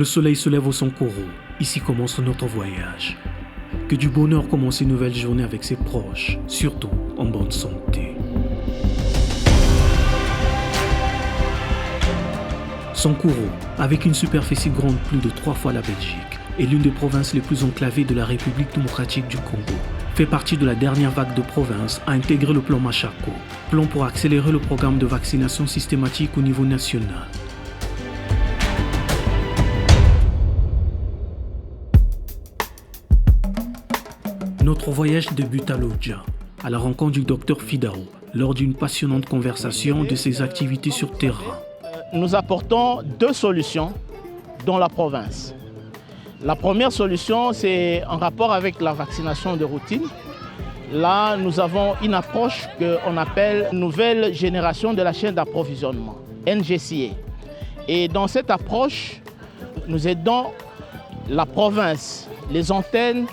Le soleil se lève au Sankuru. Ici commence notre voyage. Que du bonheur commence une nouvelle journée avec ses proches, surtout en bonne santé. Sankuru, avec une superficie grande plus de 3 fois la Belgique, est l'une des provinces les plus enclavées de la République démocratique du Congo. Fait partie de la dernière vague de provinces à intégrer le plan Machako, plan pour accélérer le programme de vaccination systématique au niveau national. Notre voyage débute à Lodja, à la rencontre du docteur Fidao, lors d'une passionnante conversation de ses activités sur terrain. Nous apportons 2 solutions dans la province. La première solution, c'est en rapport avec la vaccination de routine. Là, nous avons une approche qu'on appelle nouvelle génération de la chaîne d'approvisionnement, NGCA. Et dans cette approche, nous aidons la province, les antennes,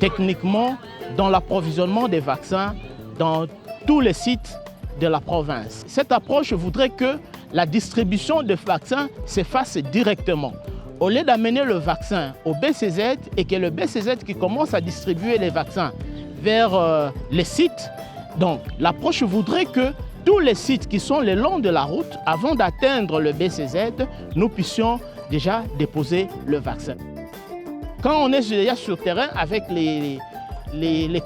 techniquement dans l'approvisionnement des vaccins dans tous les sites de la province. Cette approche voudrait que la distribution de vaccins se fasse directement. Au lieu d'amener le vaccin au BCZ et que le BCZ qui commence à distribuer les vaccins vers les sites, donc l'approche voudrait que tous les sites qui sont le long de la route, avant d'atteindre le BCZ, nous puissions déjà déposer le vaccin. Quand on est déjà sur terrain avec les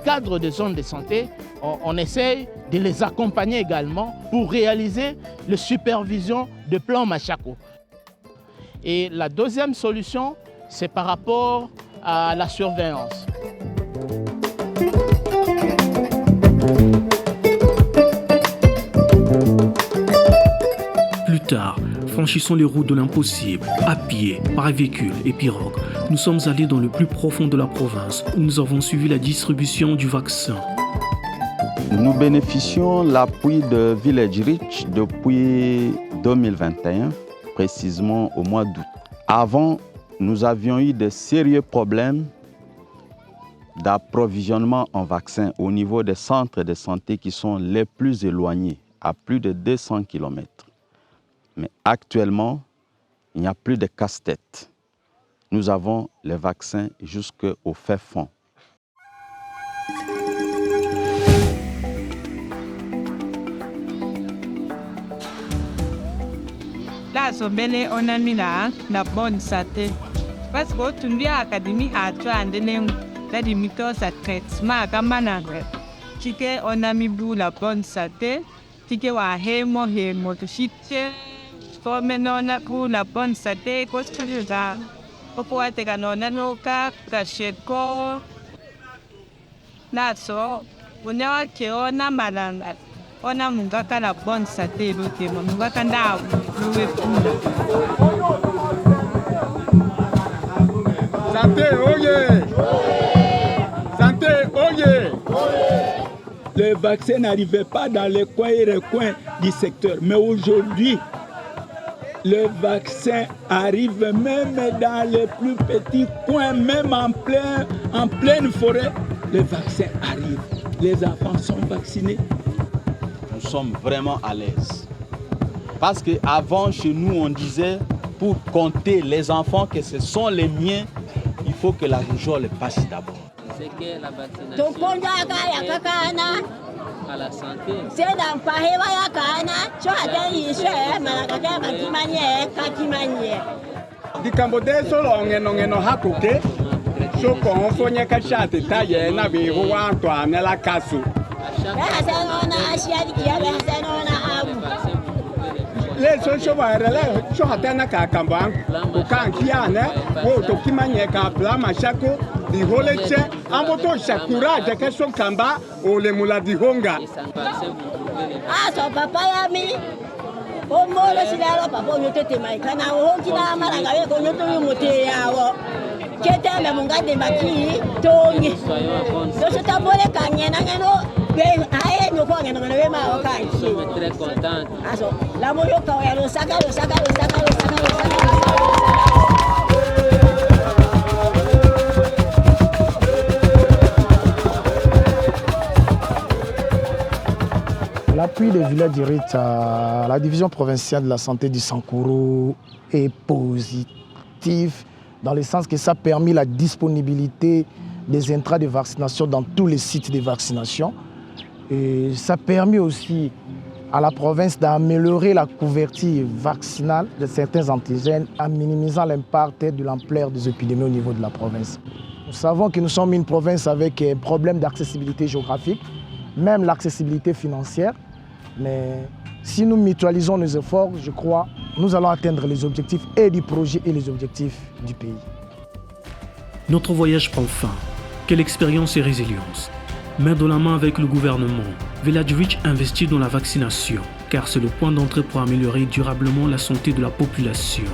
cadres des zones de santé, on essaie de les accompagner également pour réaliser la supervision de plan Machako. Et la deuxième solution, c'est par rapport à la surveillance. Plus tard, franchissons les routes de l'impossible, à pied, par véhicule et pirogue. Nous sommes allés dans le plus profond de la province où nous avons suivi la distribution du vaccin. Nous bénéficions de l'appui de Village Reach depuis 2021, précisément au mois d'août. Avant, nous avions eu de sérieux problèmes d'approvisionnement en vaccins au niveau des centres de santé qui sont les plus éloignés, à plus de 200 km. Mais actuellement, il n'y a plus de casse-tête. Nous avons les vaccins jusqu'au fait fond. Là, on a mis la bonne santé. Parce que tu viens à l'académie à toi, la limite sa traitement à Managre. Tu sais, on a mis la bonne santé. Tu sais, on a hémo, tu sais. Maintenant, on a pour la bonne santé, qu'est-ce que je dis? Pourquoi est-ce que nous avons caché corps? Là, on a que on a malade. On a mun ka la bonne santé, l'autre, mun ka nda loué Santé, oye! Santé, oye! Les vaccins n'arrivaient pas dans les coins et les coins du secteur, mais aujourd'hui, le vaccin arrive même dans les plus petits coins, même en pleine forêt. Le vaccin arrive. Les enfants sont vaccinés. Nous sommes vraiment à l'aise. Parce qu'avant, chez nous, on disait, pour compter les enfants, que ce sont les miens, il faut que la rougeole passe d'abord. C'est que la vaccination à la santé. C'est dans Paris, tu as des issues, Malaka, Kakimanier. Du Cambodge, on hakuke. Soko on fonye kachate taye na bihu wa Antoine la kasu. Les social relais, je hatana ka kambang, ko kan kiane, wo to kimanye ka plan Machako, di holeche, amoto shakura de keso kamba o le mula di honga. Ah, so papa yami. O molo silalo papa yo tete mai kana o kina maranga we ko nyoto yo mote yawo. Kete me munga de maki tongi. Do se tambole kanyena ngeno be aye no ko ngeno we ma o kan. Nous sommes très contents. Aso, la moyo ka ya lo saka. L'appui des villages du RIT à la division provinciale de la santé du Sankuru est positif. positif, dans le sens que ça a permis la disponibilité des intrants de vaccination dans tous les sites de vaccination. Et ça a permis aussi à la province d'améliorer la couverture vaccinale de certains antigènes en minimisant l'impact de l'ampleur des épidémies au niveau de la province. Nous savons que nous sommes une province avec un problème d'accessibilité géographique, même l'accessibilité financière. Mais si nous mutualisons nos efforts, je crois, nous allons atteindre les objectifs et du projet et les objectifs du pays. Notre voyage prend fin. Quelle expérience et résilience. Main dans la main avec le gouvernement, Village Reach investit dans la vaccination, car c'est le point d'entrée pour améliorer durablement la santé de la population.